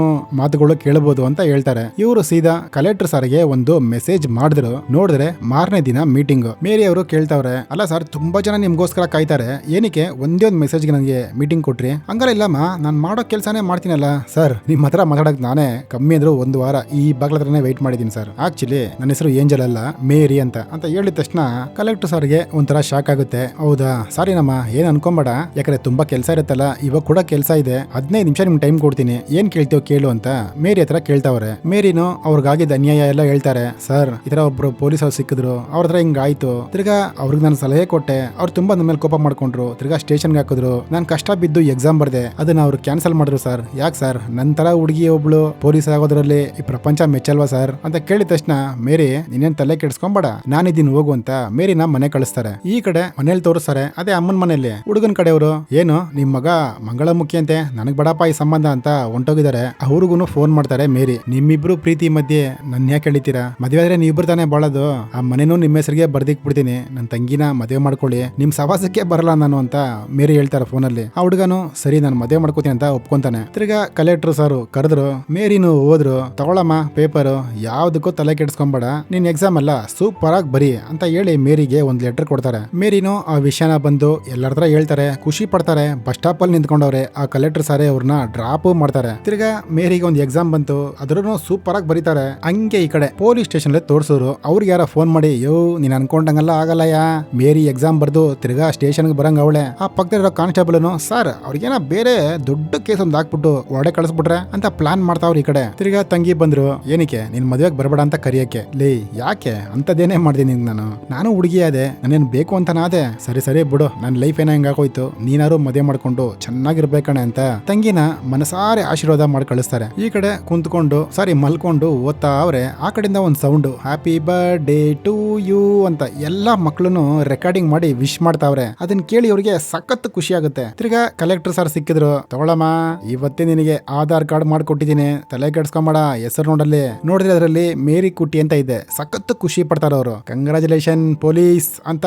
[SPEAKER 1] ಮಾತುಗಳು ಕೇಳಬಹುದು ಅಂತ ಹೇಳ್ತಾರೆ. ಇವರು ಸೀದಾ ಕಲೆಕ್ಟರ್ ಸರ್ಗೆ ಒಂದು ಮೆಸೇಜ್ ಮಾಡಿದ್ರು. ನೋಡಿದ್ರೆ ಮಾರನೇ ದಿನ ಮೀಟಿಂಗ್. ಮೇರಿ ಅವರು ಕೇಳ್ತಾವ್ರೆ, ಅಲ್ಲ ಸರ್ ತುಂಬಾ ಜನ ನಿಮ್ಗೋಸ್ಕರ ಕಾಯ್ತಾರೆ, ಏನಕ್ಕೆ ಒಂದೇ ಒಂದು ಮೆಸೇಜ್ಗೆ ನನಗೆ ಮೀಟಿಂಗ್ ಕೊಟ್ರಿ? ಹಂಗಾರ ಇಲ್ಲಮ್ಮ, ನಾನು ಮಾಡೋ ಕೆಲಸನೇ ಮಾಡ್ತೀನಲ್ಲ ಸರ್, ನಿಮ್ ಹತ್ರ ಮಾತಾಡಕ್ ನಾನೇ ಕಮ್ಮಿ ಅಂದ್ರು ಒಂದು ವಾರ ಈ ಬಾಗ್ಲ ಹತ್ರನೇ ವೆಯ್ಟ್ ಮಾಡಿದೀನಿ ಸರ್. ಆಕ್ಚುಲಿ ನನ್ನ ಹೆಸರು ಏಂಜಲ್ ಅಲ್ಲ ಮೇರಿ ಅಂತ ಹೇಳಿದ ತಕ್ಷಣ ಕಲೆಕ್ಟರ್ ಸರ್ಗೆ ಒಂಥರ ಶಾಕ್ ಆಗುತ್ತೆ. ಹೌದಾ ಸಾರಿ ನಮ್ಮ, ಏನ್ ಅನ್ಕೊಂಬೇಡ, ಯಾಕಂದ್ರೆ ತುಂಬಾ ಕೆಲಸ ಇರುತ್ತಲ್ಲ, ಇವಾಗ ಕೂಡ ಕೆಲಸ ಇದೆ, 15 ನಿಮಿಷ ನಿಮ್ಗೆ ಟೈಮ್ ಕೊಡ್ತೀನಿ, ಏನ್ ಕೇಳ್ತೀವೋ ಕೇಳು ಅಂತ ಮೇರಿ ಹತ್ರ ಕೇಳ್ತಾವ್ರೆ. ಮೇರಿನು ಅವ್ರಿಗಾಗಿದ್ದ ಅನ್ಯಾಯ ಎಲ್ಲ ಹೇಳ್ತಾರೆ. ಸರ್ ಈ ತರ ಒಬ್ರು ಪೊಲೀಸ್ ಅವ್ರು ಸಿಕ್ಕಿದ್ರು, ಅವ್ರ ಹತ್ರ ಹಿಂಗ ಆಯ್ತು, ತಿರ್ಗಾ ಅವ್ರಿಗೆ ನಾನು ಸಲಹೆ ಕೊಟ್ಟೆ, ಅವ್ರು ತುಂಬಾ ನನ್ನ ಮೇಲೆ ಕೋಪ ಮಾಡ್ಕೊಂಡ್ರು, ತಿರ್ಗಾ ಸ್ಟೇಷನ್ಗೆ ಹಾಕಿದ್ರು, ನಾನು ಕಷ್ಟ ಬಿದ್ದು ಎಕ್ಸಾಮ್ ಬರ್ದೆ, ಅದನ್ನ ಅವ್ರು ಕ್ಯಾನ್ಸಲ್ ಮಾಡಿದ್ರು ಸರ್. ಯಾಕೆ ಸರ್, ನನ್ನ ತರ ಹುಡುಗಿ ಒಬ್ಳು ಪೊಲೀಸ್ ಆಗೋದ್ರಲ್ಲಿ ಈ ಪ್ರಪಂಚ ಮೆಚ್ಚಲ್ವಾ ಸರ್ ಅಂತ ಕೇಳಿದ ತಕ್ಷಣ ಮೇರಿ, ನೀನೇನ್ ತಲೆ ಕೆಡ್ಸ್ಕೊಂಬೇಡ, ನಾನಿದ್ದೀನಿ ಹೋಗು ಅಂತ ಮೇರಿನ ಮನೆ ಕಳಿಸ್ತಾರೆ. ಈ ಕಡೆ ಮನೇಲಿ ತೋರಿಸ್ತಾರೆ, ಅದೇ ಅಮ್ಮನ ಮನೆಯಲ್ಲಿ ಹುಡುಗನ ಕಡೆಯವರು, ಏನು ನಿಮ್ ಮಗ ಮಂಗಳ ಮುಖ್ಯ ಅಂತೆ, ನನಗ್ ಬಡಪ್ಪ ಈ ಸಂಬಂಧ ಅಂತ ಹೊಂಟೋಗಿದ್ದಾರೆ. ಅವ್ರಿಗೂ ಫೋನ್ ಮಾಡ್ತಾರೆ ಮೇರಿ, ನಿಮ್ಮಿಬ್ರು ಪ್ರೀತಿ ಮಧ್ಯೆ ನನ್ನ ಯಾಕೆ ಹೇಳ್ತೀರಾ, ಮದುವೆ ಆದ್ರೆ ನೀವಿಬ್ರು ತಾನೇ ಬಾಳೋದು, ಆ ಮನೆನೂ ನಿಮ್ಮ ಹೆಸರಿಗೆ ಬರ್ದಿಕ್ ಬಿಡ್ತೀನಿ, ನನ್ನ ತಂಗಿನ ಮದುವೆ ಮಾಡ್ಕೊಳ್ಳಿ, ನಿಮ್ ಸವಾಸಕ್ಕೆ ಬರಲ್ಲ ನಾನು ಅಂತ ಮೇರಿ ಹೇಳ್ತಾರೆ ಫೋನಲ್ಲಿ. ಆ ಹುಡುಗನು ಸರಿ ನಾನು ಮದುವೆ ಮಾಡ್ಕೋತೀನಿ ಅಂತ ಒಪ್ಕೊಂತಾನೆ. ತಿರ್ಗಾ ಕಲೆಕ್ಟರ್ ಸಾರು ಕರೆದ್ರು, ಮೇರಿನು ಹೋದ್ರು, ತಗೊಳಮ್ಮ ಪೇಪರ್, ಯಾವ್ದಕ್ಕೂ ತಲೆ ಕೆಡ್ಸ್ಕೊಂಬೇಡ, ನಿನ್ ಎಕ್ಸಾಮ್ ಅಲ್ಲ ಸೂಪರ್ ಆಗಿ ಬರಿ ಅಂತ ಹೇಳಿ ಮೇರಿಗೆ ಒಂದ್ ಲೆಟರ್ ಕೊಡ್ತಾರೆ. ಮೇರಿನು ಆ ವಿಷಯನ ಬಂದು ಎಲ್ಲರ ಹತ್ರ ಹೇಳ್ತಾರೆ, ಖುಷಿ ಪಡ್ತಾರೆ. ಬಸ್ ಸ್ಟಾಪ್ ಅಲ್ಲಿ ನಿಂತ್ಕೊಂಡವ್ರೆ, ಆ ಕಲೆಕ್ಟರ್ ಸಾರೇ ಅವ್ರನ್ನ ಡ್ರಾಪ್ ಮಾಡ್ತಾರೆ. ತಿರ್ಗಾ ಮೇರಿಗೆ ಒಂದು ಎಕ್ಸಾಮ್ ಬಂತು, ಅದ್ರೂ ಸೂಪರ್ ಆಗಿ ಬರೀತಾರೆ. ಹಂಗೆ ಈ ಕಡೆ ಪೊಲೀಸ್ ಸ್ಟೇಷನ್ ತೋರ್ಸಿದ್ರು. ಅವ್ರಿಗೆ ಯಾರ ಫೋನ್ ಮಾಡಿ, ಯೋ ನೀನ್ ಅನ್ಕೊಂಡಂಗಲ್ಲ ಆಗಲ್ಲಯ್ಯ, ಮೇರಿ ಎಕ್ಸಾಮ್ ಬರ್ದು ತಿರ್ಗಾ ಸ್ಟೇಷನ್ಗೆ ಬರಂಗ ಅವಳೆ. ಆ ಪಕ್ಕದಲ್ಲಿರೋ ಕಾನ್ಸ್ಟೇಬಲ್ನು, ಸರ್ ಅವ್ರಿಗೇನ ಬೇರೆ ದೊಡ್ಡ ಕೇಸ್ ಒಂದು ಹಾಕ್ಬಿಟ್ಟು ಒಡೆ ಕಳಿಸ್ಬಿಟ್ರೆ ಅಂತ ಪ್ಲಾನ್ ಮಾಡ್ತಾವ್ರ. ಈ ಕಡೆ ತಿರ್ಗಾ ತಂಗಿ ಬಂದ್ರು, ಏನಕ್ಕೆ ನಿನ್ ಮದುವೆಗೆ ಬರಬೇಡ ಅಂತ ಕರಿಯಕ್ಕೆ. ಲೇ ಯಾಕೆ ಅಂತದೇನೇ ಮಾಡ್ತೀನಿ ನಾನು ಹುಡುಗಿ ಅದೇ, ನಾನೇನ್ ಬೇಕು ಅಂತನಾದೆ, ಸರಿ ಬಿಡು, ನನ್ನ ಲೈಫ್ ಏನೋ ಹಿಂಗಾಗೋಯ್ತು, ನೀನಾರು ಮದುವೆ ಮಾಡ್ಕೊಂಡು ಚೆನ್ನಾಗಿರ್ಬೇಕಣೆ ಅಂತ ತಂಗಿನ ಮನಸಾರೆ ಆಶೀರ್ವಾದ ಮಾಡಿ ಕಳಿಸ್ತಾರೆ. ಈ ಕಡೆ ಕುಂತ್ಕೊಂಡು ಮಲ್ಕೊಂಡು ಓದ್ತಾ ಅವ್ರೆ. ಆ ಕಡೆಯಿಂದ ಒಂದು sound, happy birthday to you ಅಂತ ಎಲ್ಲಾ ಮಕ್ಳು ರೆಕಾರ್ಡಿಂಗ್ ಮಾಡಿ ವಿಶ್ ಮಾಡ್ತಾವ್ರೆ. ಅದನ್ನ ಕೇಳಿ ಅವ್ರಿಗೆ ಸಖತ್ ಖುಷಿ ಆಗುತ್ತೆ. ತಿರ್ಗಾ ಕಲೆಕ್ಟರ್ ಸರ್ ಸಿಕ್ಕಿದ್ರು, ತಗೊಳಮ್ಮ ಇವತ್ತೇ ನಿನಗೆ ಆಧಾರ್ ಕಾರ್ಡ್ ಮಾಡ್ಕೊಟ್ಟಿದ್ದೀನಿ, ತಲೆ ಕೆಡ್ಸ್ಕೊಂಬೇಡ, ಹೆಸರು ನೋಡಿದ್ರೆ ಅದರಲ್ಲಿ ಮೇರಿ ಕುಟ್ಟಿ ಅಂತ ಇದೆ. ಸಖತ್ ಖುಷಿ ಪಡ್ತಾರ ಅವರು. ಕಂಗ್ರಾಚುಲೇಷನ್ ಪೊಲೀಸ್ ಅಂತ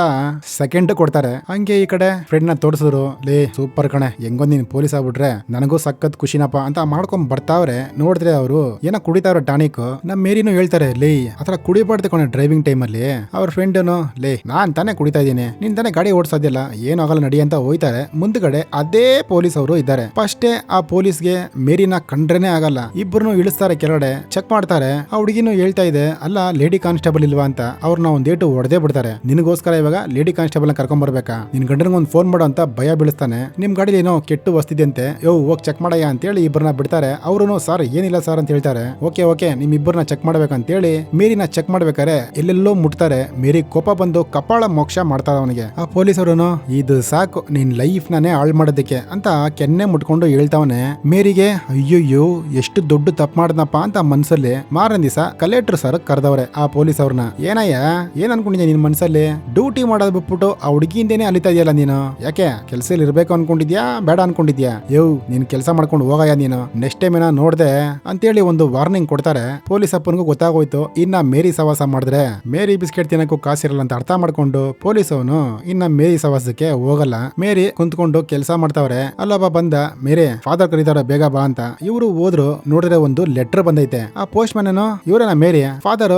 [SPEAKER 1] ಸೆಕೆಂಡ್ ಕೊಡ್ತಾರೆ. ಹಂಗೆ ಈ ಕಡೆ ಫ್ರೆಂಡ್ ನ ತೋರಿಸಿದ್ರು, ಲೇ ಸೂಪರ್ ಕಣೆ, ಹೆಂಗೊಂದ್ ನೀನ್ ಪೊಲೀಸ್ ಆಗ್ಬಿಟ್ರೆ ನನಗೂ ಸಖತ್ ಖುಷಿನಪ್ಪ ಅಂತ ಮಾಡ್ಕೊಂಡ್ ಬರ್ತಾವ್ರೆ. ನೋಡಿದ್ರೆ ಅವರು ಏನೋ ಕುಡಿತಾವ್ರೆ ಟಾನಿಕ್. ನಮ್ ಮೇರಿನೂ ಹೇಳ್ತಾರೆ, ಲೇ ಆತರ ಕುಡಿಬಾರ್ದು ಕಣೆ ಡ್ರೈವಿಂಗ್ ಟೈಮ್ ಅಲ್ಲಿ. ಅವ್ರ ಫ್ರೆಂಡ್ನು, ಲೇ ನಾನ್ ತಾನೇ ಕುಡಿತಾ ಇದೀನಿ, ನೀನ್ ತಾನೇ ಗಾಡಿ ಓಡಿಸೋದಿಲ್ಲ, ಏನು ಆಗಲ್ಲ ನಡಿ ಅಂತ ಹೋಯ್ತಾರೆ. ಮುಂದ್ಗಡೆ ಅದೇ ಪೊಲೀಸ್ ಅವರು ಇದ್ದಾರೆ. ಫಸ್ಟೇ ಆ ಪೊಲೀಸ್ಗೆ ಮೇರಿನ ಕಂಡ್ರೇನೆ ಆಗಲ್ಲ. ಇಬ್ಬರನ್ನು ಇಳಿಸ್ತಾರೆ ಕೆಳಗಡೆ, ಚೆಕ್ ಮಾಡ್ತಾರೆ. ಆ ಹುಡುಗಿನೂ ಹೇಳ್ತಾ ಇದೆ, ಅಲ್ಲ ಲೇಡಿ ಕಾನ್ಸ್ಟೇಬಲ್ ಇಲ್ವಾ ಅಂತ. ಅವ್ರನ್ನ ಒಂದ್ ಏಟು ಹೊಡೆದೇ ಬಿಡ್ತಾರೆ. ನಿನಗೋಸ್ಕರ ಇವಾಗ ಲೇಡಿ ಕಾನ್ಸ್ಟೇಬಲ್ ಕರ್ಕೊಂಡ್ ಬರ್ಬೇಕಾ, ನಿನ್ ಗಂಡನಿಗೆ ಒಂದು ಫೋನ್ ಮಾಡು ಅಂತ ಭಯ ಬೀಳಿಸ್ತಾನೆ. ನಿಮ್ ಗಾಡಿಲಿ ಏನೋ ಕೆಟ್ಟು ವಸ್ತಿದ್ಯಂತೆ, ಹೋಗ್ ಚೆಕ್ ಮಾಡಯ್ಯ ಅಂತ ಹೇಳಿ ಇಬ್ಬರನ್ನ ಬಿಡ್ತಾರೆ. ಅವ್ರು ಸರ್ ಏನಿಲ್ಲ ಸರ್ ಅಂತ ಹೇಳ್ತಾರೆ. ಓಕೆ ನಿಮ್ ಇಬ್ಬರನ್ನ ಚೆಕ್ ಮಾಡ್ಬೇಕಂತ ಹೇಳಿ ಮೇರಿನ ಚೆಕ್ ಮಾಡ್ಬೇಕಾರೆ ಎಲ್ಲೆಲ್ಲೋ ಮುಟ್ತಾರೆ. ಮೇರಿ ಕೋಪ ಬಂದು ಕಪಾಳ ಮೋಕ್ಷ ಮಾಡ್ತಾರ ಅವನಿಗೆ. ಆ ಪೊಲೀಸ್ ಅವನು, ಇದು ಸಾಕು ನಿನ್ ಲೈಫ್ ನಾನೇ ಹಾಳು ಮಾಡೋದಕ್ಕೆ ಅಂತ ಕೆನ್ನೆ ಮುಟ್ಕೊಂಡು ಹೇಳ್ತಾವನೆ. ಮೇರಿಗೆ ಅಯ್ಯಯ್ಯೋ ಎಷ್ಟು ದೊಡ್ಡ ತಪ್ಪು ಮಾಡ್ದನಪ್ಪ ಅಂತ ಮನ್ಸಲ್ಲಿ. ಮಾರನೇ ದಿವಸ ಕಲೆಕ್ಟರ್ ಸರ್ ಕರೆದವ್ರೆ ಆ ಪೊಲೀಸ್ ಅವ್ರನ್ನ. ಅವ್ರನ್ನ. ಏನಯ್ಯ ಏನ್ ಅನ್ಕೊಂಡಿದ್ಯಾ ನಿನ್ ಮನ್ಸಲ್ಲಿ? ಡ್ಯೂಟಿ ಮಾಡೋದ್ ಬಿಟ್ಬಿಟ್ಟು ಆ ಹುಡುಗಿಯಿಂದೇನೆ ಅಲಿತಾ ಇದೆಯಲ್ಲ ನೀನು. ಯಾಕೆ ಕೆಲ್ಸದಲ್ಲಿ ಇರ್ಬೇಕು ಅನ್ಕೊಂಡಿದ್ಯಾ ಬೇಡ ಅನ್ಕೊಂಡಿದ್ಯಾ? ನೀನ್ ಕೆಲಸ ಮಾಡ್ಕೊಂಡು ಹೋಗಯ್ಯ ನೀನು, ನೆಕ್ಸ್ಟ್ ಟೈಮ್ ಏನೋ ನೋಡ್ದೆ ಅಂತೇಳಿ ಒಂದು ವಾರ್ನಿಂಗ್ ಕೊಡ್ತಾರೆ. ಪೊಲೀಸ್ ಅಪ್ಪನಿಗೂ ಗೊತ್ತಾಗೋಯ್ತು ಇನ್ನ ಮೇರಿ ಸವಾಸ ಮಾಡಿದ್ರೆ ಮೇರಿ ಬಿಸ್ಕೆಟ್ ತಿನ್ನಕ್ಕೂ ಕಾಸಿರಲ್ಲ ಅಂತ ಅರ್ಥ ಮಾಡ್ಕೊಂಡು ಪೊಲೀಸ್ ಅವನು ಇನ್ನ ಮೇರಿ ಸವಾಸಕ್ಕೆ ಹೋಗಲ್ಲ. ಮೇರಿ ಕುಂತ್ಕೊಂಡು ಕೆಲಸ ಮಾಡ್ತಾವ್ರೆ. ಅಲ್ಲೊಬ್ಬ ಬಂದ, ಮೇರಿ ಫಾದರ್ ಕರೀತಾರ ಬೇಗ ಬಾ ಅಂತ. ಇವರು ಹೋದ್ರು, ನೋಡಿದ್ರೆ ಒಂದು ಲೆಟರ್ ಬಂದೈತೆ. ಆ ಪೋಸ್ಟ್ ಮ್ಯಾನ್ ಇವರೇನ ಮೇರಿ? ಫಾದರ್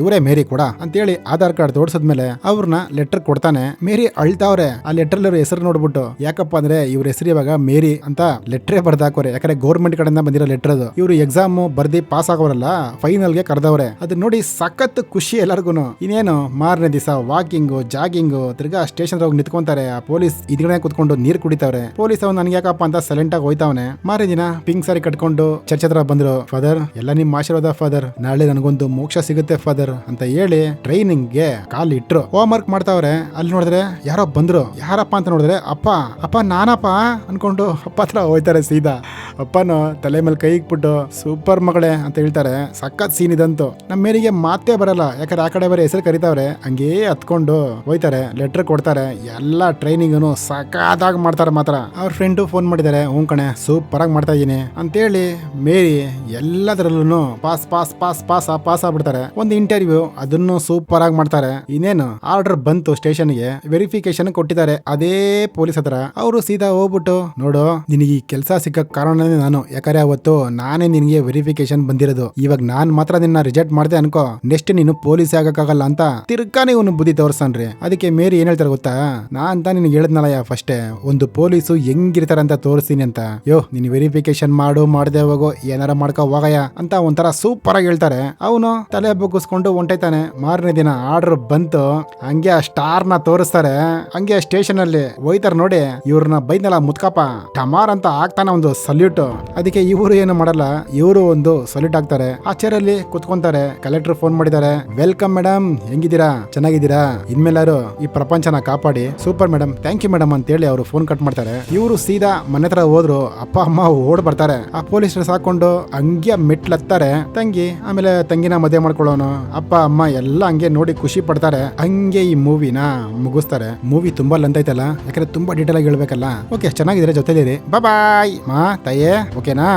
[SPEAKER 1] ಇವರೇ ಮೇರಿ ಕೂಡ ಅಂತೇಳಿ ಆಧಾರ್ ಕಾರ್ಡ್ ತೋರ್ಸದ್ಮೇಲೆ ಅವ್ರನ್ನ ಲೆಟರ್ ಕೊಡ್ತಾನೆ. ಮೇರಿ ಅಳ್ತಾವ್ರೆ. ಆ ಲೆಟರ್ ಹೆಸರು ನೋಡ್ಬಿಟ್ಟು, ಯಾಕಪ್ಪ ಅಂದ್ರೆ ಇವ್ರ ಹೆಸರು ಇವಾಗ ಮೇರಿ ಅಂತ ಲೆಟ್ರೇ ಬರ್ದಾಕೋರೆ. ಯಾಕಂದ್ರೆ ಗೌರ್ಮೆಂಟ್ ಕಡೆಯಿಂದ ಬಂದಿರೋ ಲೆಟರ್ ಅದು. ಇವ್ರು ಎಕ್ಸಾಮ್ ಬರ್ದಿ ಪಾಸ್ ಆಗೋರಲ್ಲ, ಫೈನಲ್ ಗೆ ಕರೆದವ್ರೆ. ಅದನ್ನ ನೋಡಿ ಸಖತ್ ಖುಷಿ ಎಲ್ಲರಿಗೂ. ಇನ್ನೇನು ಮಾರನೇ ದಿವಸ ವಾಕಿಂಗು ಜಾಗಿಂಗು, ತಿರ್ಗಾ ಸ್ಟೇಷನ್ ಹೋಗಿ ನಿಂತ್ಕೊಂತಾರೆ. ಆ ಪೊಲೀಸ್ ಇದ್ಗಡೆ ಕುತ್ಕೊಂಡು ನೀರ್ ಕುಡಿತಾವ್ರೆ. ಪೊಲೀಸ್ ಅವ್ನು ನನ್ಗೆ ಯಾಕಪ್ಪ ಅಂತ ಸೈಲೆಂಟ್ ಆಗಿ ಹೋಯ್ತಾವನೆ. ಮಾರನೇ ದಿನ ಪಿಂಕ್ ಸಾರಿ ಕಟ್ಕೊಂಡು ಚರ್ಚ್ ಹತ್ರ ಬಂದ್ರು. ಫಾದರ್ ಎಲ್ಲ ನಿಮ್ ಆಶೀರ್ವಾದ ಫಾದರ್, ನಾಳೆ ನನಗೊಂದು ಮೋಕ್ಷ ಸಿಗುತ್ತೆ ಫಾದರ್ ಅಂತ ಹೇಳಿ ಟ್ರೈನಿಂಗ್ ಗೆ ಕಾಲ್ ಇಟ್ರು. ಹೋಮ್ ವರ್ಕ್ ಮಾಡ್ತಾವ್ರೆ. ಅಲ್ಲಿ ನೋಡಿದ್ರೆ ಯಾರೋ ಬಂದ್ರು. ಯಾರಪ್ಪ ಅಂತ ನೋಡಿದ್ರೆ ಅಪ್ಪ ನಾನಪ್ಪ ಅನ್ಕೊಂಡು ಅಪ್ಪ ಹತ್ರ ಹೋಯ್ತಾರೆ ಸೀದಾ. ಅಪ್ಪನು ತಲೆ ಮೇಲೆ ಕೈ ಇಕ್ಬಿಟ್ಟು ಸೂಪರ್ ಮಗಳೇ ಅಂತ ಹೇಳ್ತಾರೆ. ಸಖತ್ ಸೀನ್ ಇದಂತೂ. ನಮ್ಮ ಮೇರಿಗೆ ಮಾತೇ ಬರಲ್ಲ, ಯಾಕಂದ್ರೆ ಆ ಕಡೆ ಬೇರೆ ಹೆಸರು ಕರೀತಾವ್ರೆ. ಹಂಗೇ ಹತ್ಕೊಂಡು ಹೋಯ್ತಾರೆ. ಲೆಟರ್ ಕೊಡ್ತಾರೆ. ಎಲ್ಲ ಟ್ರೈನಿಂಗ್ ಸಖತ್ತಾಗಿ ಮಾಡ್ತಾರೆ. ಮಾತ್ರ ಅವ್ರ ಫ್ರೆಂಡು ಫೋನ್ ಮಾಡಿದ್ದಾರೆ, ಕಣೆ ಸೂಪರ್ ಆಗಿ ಮಾಡ್ತಾ ಇದೀನಿ ಅಂತೇಳಿ ಮೇರಿ ಎಲ್ಲದರಲ್ಲೂ ಪಾಸ್ ಆಗ್ಬಿಡ್ತಾರೆ. ಒಂದು ಇಂಟರ್ವ್ಯೂ ಅದನ್ನು ಸೂಪರ್ ಆಗಿ ಮಾಡ್ತಾರೆ. ಇನ್ನೇನು ಆರ್ಡರ್ ಬಂತು ಸ್ಟೇಷನ್ಗೆ, ವೆರಿಫಿಕೇಶನ್ ಕೊಟ್ಟಿದ್ದಾರೆ ಅದೇ ಪೊಲೀಸ್ ಹತ್ರ. ಅವರು ಸೀದಾ ಹೋಗ್ಬಿಟ್ಟು, ನೋಡು ನಿನಗೆ ಈ ಕೆಲಸ ಸಿಕ್ಕ ಕಾರಣನೇ ನಾನು, ಯಾಕಂದ್ರೆ ಅವತ್ತು ನಾನೇ ನಿನಗೆ ವೆರಿಫಿಕೇಶನ್ ಬಂದಿರೋದು. ಇವಾಗ ನಾನ್ ಮಾತ್ರ ನಿನ್ನ ರಿಜೆಕ್ಟ್ ಮಾಡ್ದೆ ಅನ್ಕೋ, ನೆಕ್ಸ್ಟ್ ನೀನು ಪೊಲೀಸ್ ಆಗಕ್ಕಾಗಲ್ಲ ಅಂತ ತಿರ್ಗಾನೆ ಇವನು ಬುದ್ಧಿ ತೋರ್ಸನ್ರಿ. ಅದಕ್ಕೆ ಮೇರಿ ಏನ್ ಹೇಳ್ತಾರೆ ಗೊತ್ತಾ, ನಾ ಅಂತ ನಿನ್ಗೆ ಹೇಳಿದ್ನಲ್ಲ ಫಸ್ಟೇ, ಒಂದು ಪೊಲೀಸು ಹೆಂಗಿರ್ತಾರೆ ಅಂತ ತೋರಿಸ್ತೀನಿ ಅಂತ. ನೀನ್ ವೆರಿಫಿಕೇಶನ್ ಮಾಡದೆ ಹೋಗೋ, ಏನಾರ ಮಾಡ್ಕೋ ಹೋಗಯ್ಯ ಅಂತ ಒಂಥರ ಸೂಪರ್ ಆಗಿ ಹೇಳ್ತಾರೆ. ಅವನು ತಲೆ ಬಗ್ಗಿಸ್ಕೊಂಡು ಹೊಂಟೈತಾನೆ. ಮಾರನೇ ದಿನ ಆರ್ಡರ್ ಬಂತು. ಹಂಗೆ ಆ ಸ್ಟಾರ್ ನ ತೋರಿಸ್ತಾರೆ. ಹಂಗೆ ಸ್ಟೇಷನ್ ಅಲ್ಲಿ ಹೋಯ್ತಾರೆ. ನೋಡಿ ಇವ್ರನ್ನ ಬೈದ್ನಲ್ಲ ಮುತ್ಕಪ್ಪ ಟಮಾರ್ ಅಂತ ಆಗ್ತಾನೆ ಒಂದು ಸಲ್ಯೂಟ್. ಅದಕ್ಕೆ ಇವರು ಏನು ಮಾಡಲ್ಲ, ಇವರು ಒಂದು ಸಲ್ಯೂಟ್ ಆಗ್ತಾರೆ. ಆ ಚೇರ್ ಅಲ್ಲಿ ಕುತ್ಕೊಂತಾರೆ. ಕಲೆಕ್ಟರ್ ಫೋನ್ ಮಾಡಿದ್ದಾರೆ, ವೆಲ್ಕಮ್ ಮೇಡಮ್, ಹೆಂಗಿದ್ದೀರಾ, ಚೆನ್ನಾಗಿದ್ದೀರಾ, ಇನ್ಮೇಲಾರು ಈ ಪ್ರಪಂಚನ ಕಾಪಾಡಿ. Super madam, thank you madam ಅಂತ ಹೇಳಿ ಅವರು ಫೋನ್ ಕಟ್ ಮಾಡ್ತಾರೆ. ಇವರು ಸೀದಾ ಮನೆ ಹತ್ರ ಹೋದ್ರು. ಅಪ್ಪ ಅಮ್ಮ ಓಡ್ ಬರ್ತಾರೆ. ಆ ಪೊಲೀಸ್ ಡ್ರೆಸ್ ಹಾಕೊಂಡು ಹಂಗೆ ಮೆಟ್ಲತ್ತಾರೆ. ತಂಗಿ ಆಮೇಲೆ ತಂಗಿನ ಮದುವೆ ಮಾಡ್ಕೊಳ್ಳೋನು. ಅಪ್ಪ ಅಮ್ಮ ಎಲ್ಲ ಹಂಗೆ ನೋಡಿ ಖುಷಿ ಪಡ್ತಾರೆ. ಹಂಗೆ ಈ ಮೂವಿನ ಮುಗಿಸ್ತಾರೆ. ಮೂವಿ ತುಂಬಾ ಲೆಂತ್ ಐತಲ್ಲ, ಯಾಕಂದ್ರೆ ತುಂಬಾ ಡೀಟೇಲ್ ಆಗಿ ಹೇಳ್ಬೇಕಲ್ಲ. ಓಕೆ, ಚೆನ್ನಾಗಿದ್ರೆ ಜೊತೆಲಿರಿ. ಬಾಯ್ ಮಾ ತಾಯೇ, ಓಕೆನಾ?